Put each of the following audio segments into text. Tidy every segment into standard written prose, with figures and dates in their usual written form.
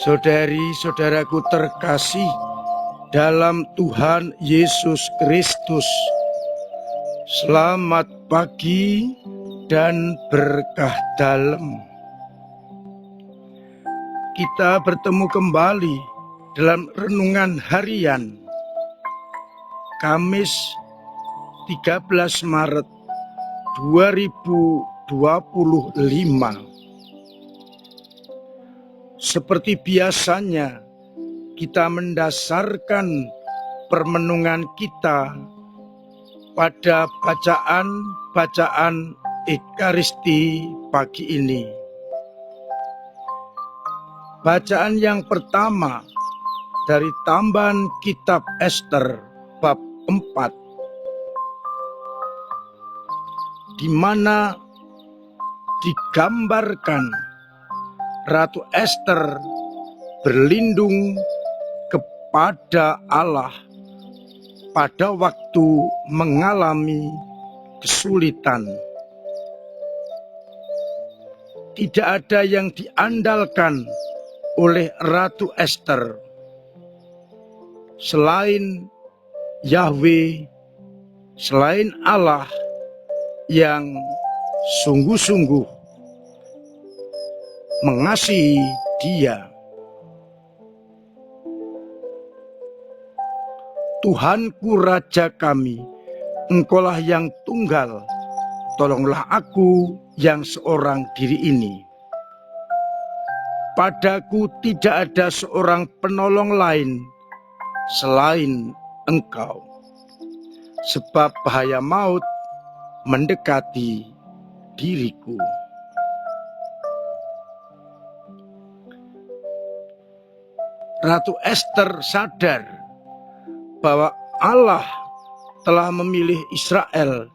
Saudari-saudaraku terkasih dalam Tuhan Yesus Kristus, selamat pagi dan berkah dalam. Kita bertemu kembali dalam renungan harian Kamis 13 Maret 2025. Seperti biasanya, kita mendasarkan permenungan kita pada bacaan Ekaristi pagi ini. Bacaan yang pertama dari tambahan kitab Ester bab 4, di mana digambarkan Ratu Ester berlindung kepada Allah pada waktu mengalami kesulitan. Tidak ada yang diandalkan oleh Ratu Ester selain Yahweh, selain Allah yang sungguh-sungguh mengasihi dia. Tuhanku Raja kami, Engkaulah yang tunggal, tolonglah aku yang seorang diri ini. Padaku tidak ada seorang penolong lain selain Engkau, sebab bahaya maut mendekati diriku. Ratu Ester sadar bahwa Allah telah memilih Israel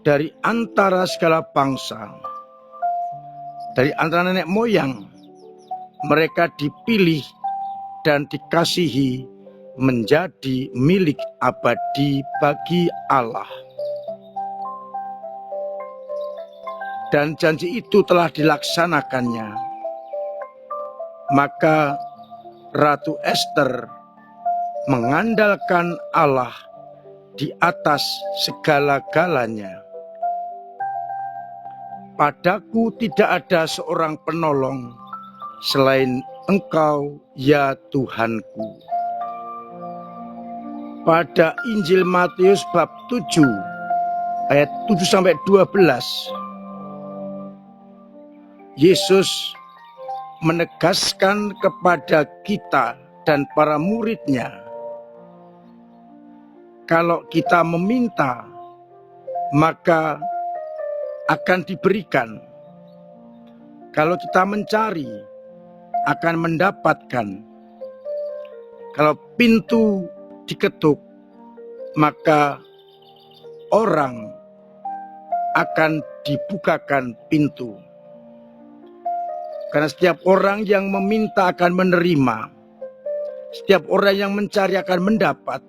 dari antara segala bangsa. Dari antara nenek moyang, mereka dipilih dan dikasihi menjadi milik abadi bagi Allah. Dan janji itu telah dilaksanakannya. Maka Ratu Ester mengandalkan Allah di atas segala-galanya. Padaku tidak ada seorang penolong selain Engkau, ya Tuhanku. Pada Injil Matius bab 7 ayat 7-12, Yesus menegaskan kepada kita dan para muridnya, kalau kita meminta, maka akan diberikan. Kalau kita mencari, akan mendapatkan. Kalau pintu diketuk, maka orang akan dibukakan pintu. Karena setiap orang yang meminta akan menerima, setiap orang yang mencari akan mendapat,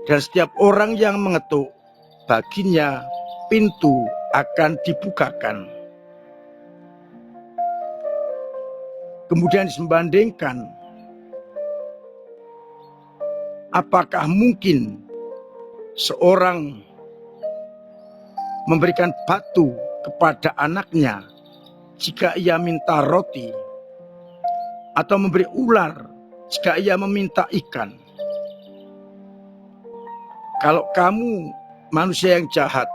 dan setiap orang yang mengetuk, baginya pintu akan dibukakan. Kemudian disembandingkan, apakah mungkin seorang memberikan batu kepada anaknya jika ia minta roti, atau memberi ular jika ia meminta ikan? Kalau kamu manusia yang jahat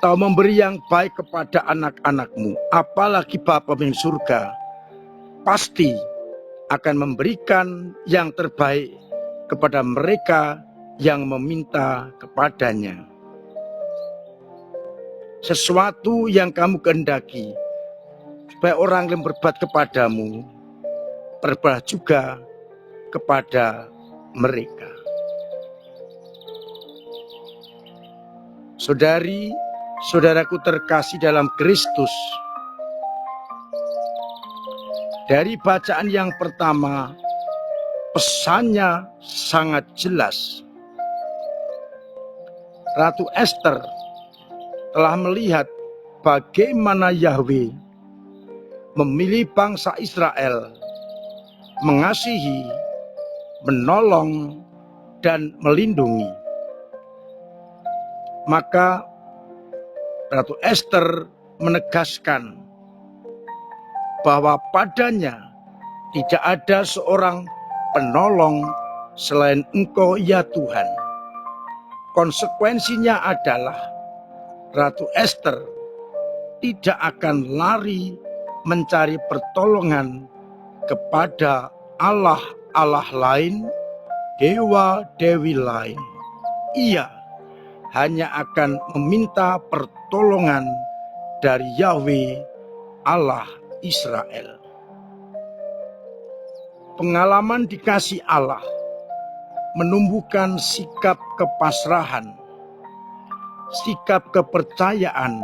tahu memberi yang baik kepada anak-anakmu, apalagi Bapa di surga pasti akan memberikan yang terbaik kepada mereka yang meminta kepadanya. Sesuatu yang kamu kehendaki supaya orang yang berbuat kepadamu, berbuat juga kepada mereka. Saudari, saudaraku terkasih dalam Kristus, dari bacaan yang pertama, pesannya sangat jelas. Ratu Ester telah melihat bagaimana Yahweh memilih bangsa Israel mengasihi, menolong, dan melindungi. Maka Ratu Ester menegaskan bahwa padanya tidak ada seorang penolong selain Engkau ya Tuhan. Konsekuensinya adalah Ratu Ester tidak akan lari mencari pertolongan kepada Allah-Allah lain, dewa-dewi lain. Ia hanya akan meminta pertolongan dari Yahweh Allah Israel. Pengalaman dikasih Allah menumbuhkan sikap kepasrahan, sikap kepercayaan,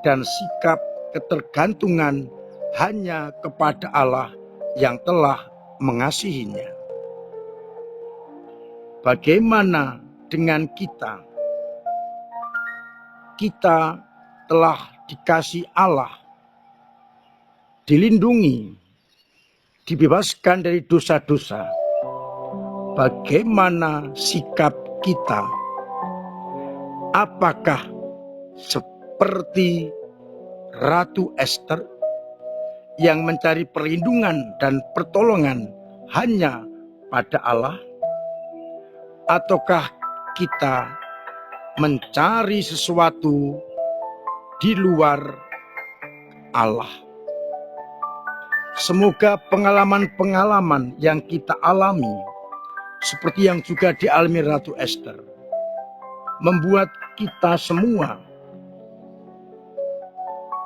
dan sikap ketergantungan hanya kepada Allah yang telah mengasihinya. Bagaimana dengan kita? Kita telah dikasih Allah, dilindungi, dibebaskan dari dosa-dosa. Bagaimana sikap kita? Apakah seperti Ratu Ester yang mencari perlindungan dan pertolongan hanya pada Allah? Ataukah kita mencari sesuatu di luar Allah? Semoga pengalaman-pengalaman yang kita alami, seperti yang juga dialami Ratu Ester, membuat kita semua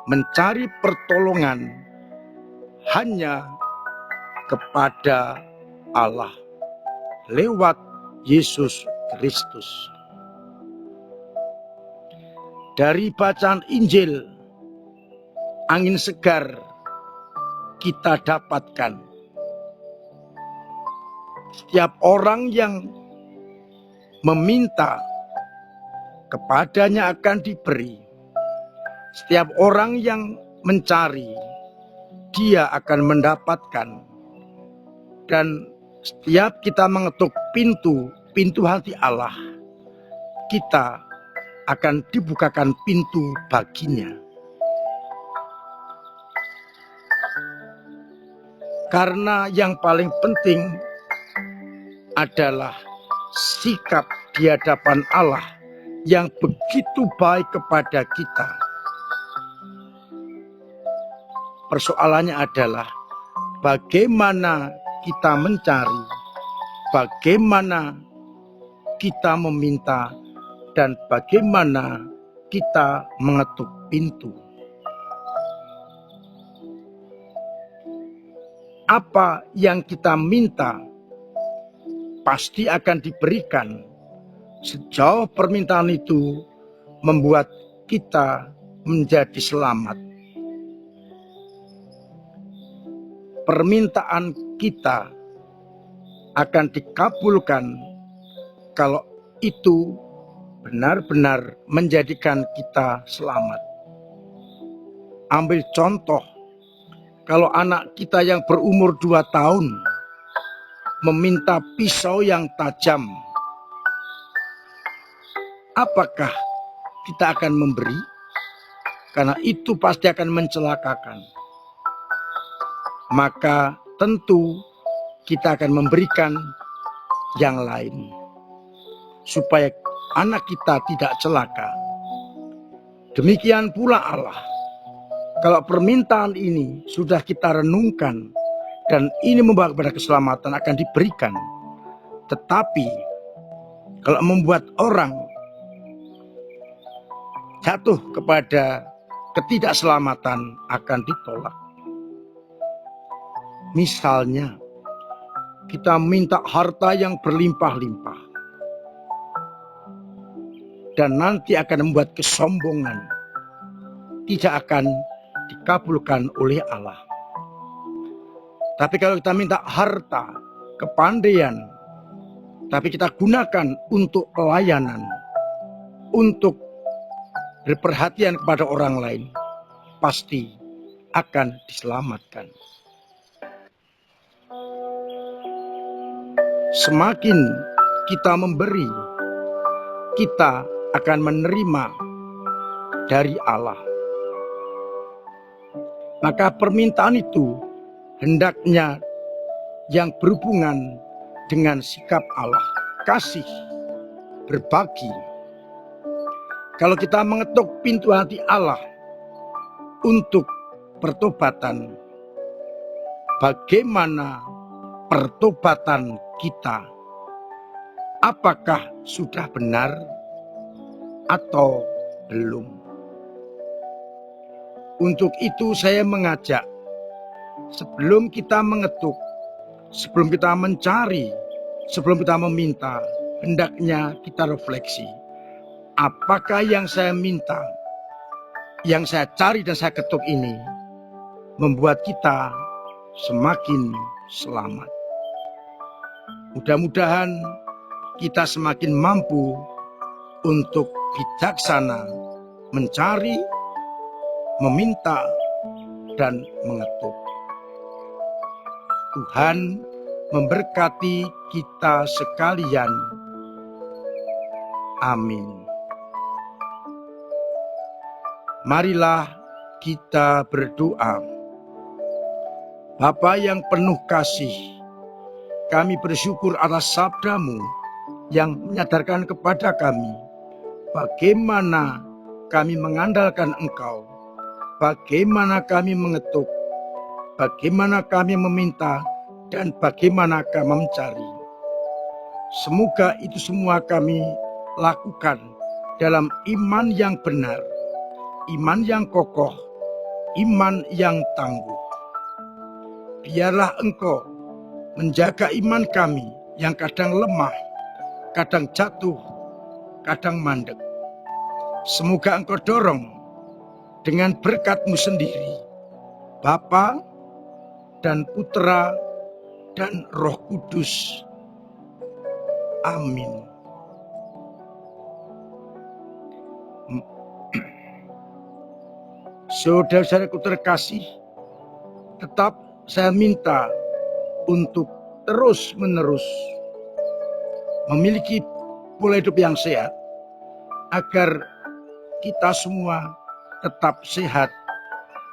mencari pertolongan hanya kepada Allah lewat Yesus Kristus. Dari bacaan Injil, angin segar kita dapatkan. Setiap orang yang meminta, kepadanya akan diberi. Setiap orang yang mencari, dia akan mendapatkan. Dan setiap kita mengetuk pintu hati Allah, kita akan dibukakan pintu baginya. Karena yang paling penting adalah sikap di hadapan Allah yang begitu baik kepada kita. Persoalannya adalah bagaimana kita mencari, bagaimana kita meminta, dan bagaimana kita mengetuk pintu. Apa yang kita minta pasti akan diberikan sejauh permintaan itu membuat kita menjadi selamat. Permintaan kita akan dikabulkan kalau itu benar-benar menjadikan kita selamat. Ambil contoh, kalau anak kita yang berumur 2 tahun meminta pisau yang tajam, apakah kita akan memberi? Karena itu pasti akan mencelakakan. Maka tentu kita akan memberikan yang lain, supaya anak kita tidak celaka. Demikian pula Allah. Kalau permintaan ini sudah kita renungkan dan ini membawa kepada keselamatan, akan diberikan. Tetapi kalau membuat orang jatuh kepada ketidakselamatan, akan ditolak. Misalnya, kita minta harta yang berlimpah-limpah, dan nanti akan membuat kesombongan, tidak akan dikabulkan oleh Allah. Tapi kalau kita minta harta, kepandaian, tapi kita gunakan untuk pelayanan, untuk berperhatian kepada orang lain, pasti akan diselamatkan. semakin kita memberi, kita akan menerima dari Allah. Maka permintaan itu hendaknya yang berhubungan dengan sikap Allah, kasih, berbagi. Kalau kita mengetuk pintu hati Allah untuk pertobatan, bagaimana pertobatan kita? Apakah sudah benar atau belum? Untuk itu saya mengajak, sebelum kita mengetuk, sebelum kita mencari, sebelum kita meminta, hendaknya kita refleksi. Apakah yang saya minta, yang saya cari dan saya ketuk ini membuat kita semakin selamat? Mudah-mudahan kita semakin mampu untuk bijaksana mencari, meminta, dan mengetuk. Tuhan memberkati kita sekalian. Amin. Marilah kita berdoa. Bapa yang penuh kasih, kami bersyukur atas sabda-Mu yang menyadarkan kepada kami bagaimana kami mengandalkan Engkau, bagaimana kami mengetuk, bagaimana kami meminta, dan bagaimana kami mencari. Semoga itu semua kami lakukan dalam iman yang benar, iman yang kokoh, iman yang tangguh. Biarlah Engkau menjaga iman kami yang kadang lemah, kadang jatuh, kadang mandek. Semoga Engkau dorong dengan berkat-Mu sendiri, Bapa dan Putra dan Roh Kudus. Amin. Saudara-saudaraku terkasih, tetap saya minta untuk terus-menerus memiliki pola hidup yang sehat, agar kita semua tetap sehat,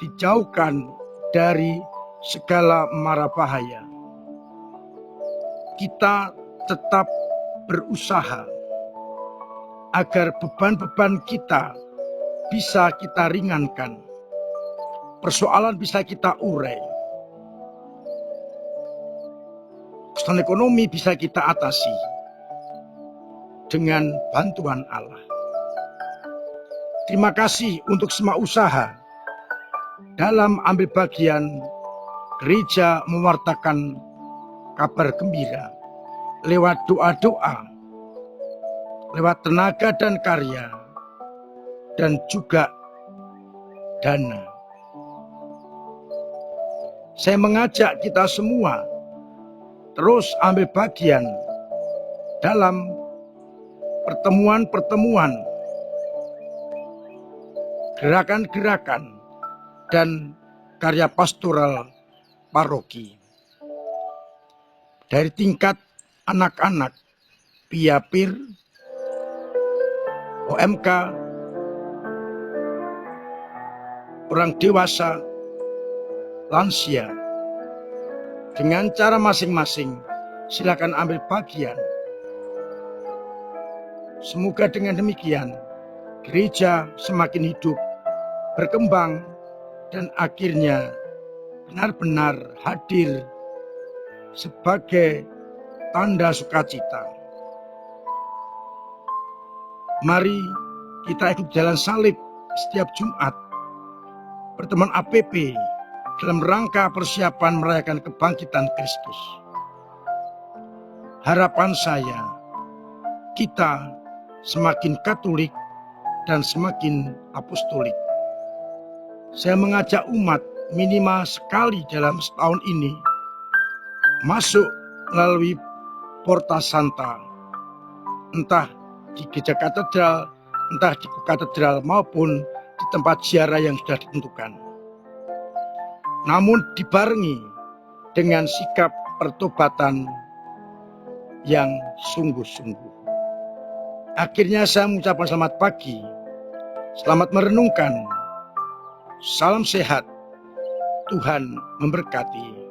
dijauhkan dari segala mara bahaya. Kita tetap berusaha agar beban-beban kita bisa kita ringankan, persoalan bisa kita urai, kesulitan ekonomi bisa kita atasi dengan bantuan Allah. Terima kasih untuk semua usaha dalam ambil bagian gereja mewartakan kabar gembira lewat doa-doa, lewat tenaga dan karya, dan juga dana. Saya mengajak kita semua terus ambil bagian dalam pertemuan-pertemuan, gerakan-gerakan, dan karya pastoral paroki. Dari tingkat anak-anak, piapir, OMK, orang dewasa, lansia, dengan cara masing-masing silakan ambil bagian. Semoga dengan demikian gereja semakin hidup, berkembang, dan akhirnya benar-benar hadir sebagai tanda sukacita. Mari kita ikut jalan salib setiap Jumat, pertemuan APP dalam rangka persiapan merayakan kebangkitan Kristus. Harapan saya, kita semakin Katolik dan semakin apostolik. Saya mengajak umat minimal sekali dalam setahun ini masuk melalui Porta Santa, entah di gereja katedral, entah di katedral maupun di tempat ziarah yang sudah ditentukan. Namun dibarengi dengan sikap pertobatan yang sungguh-sungguh. Akhirnya saya mengucapkan selamat pagi, selamat merenungkan, salam sehat, Tuhan memberkati.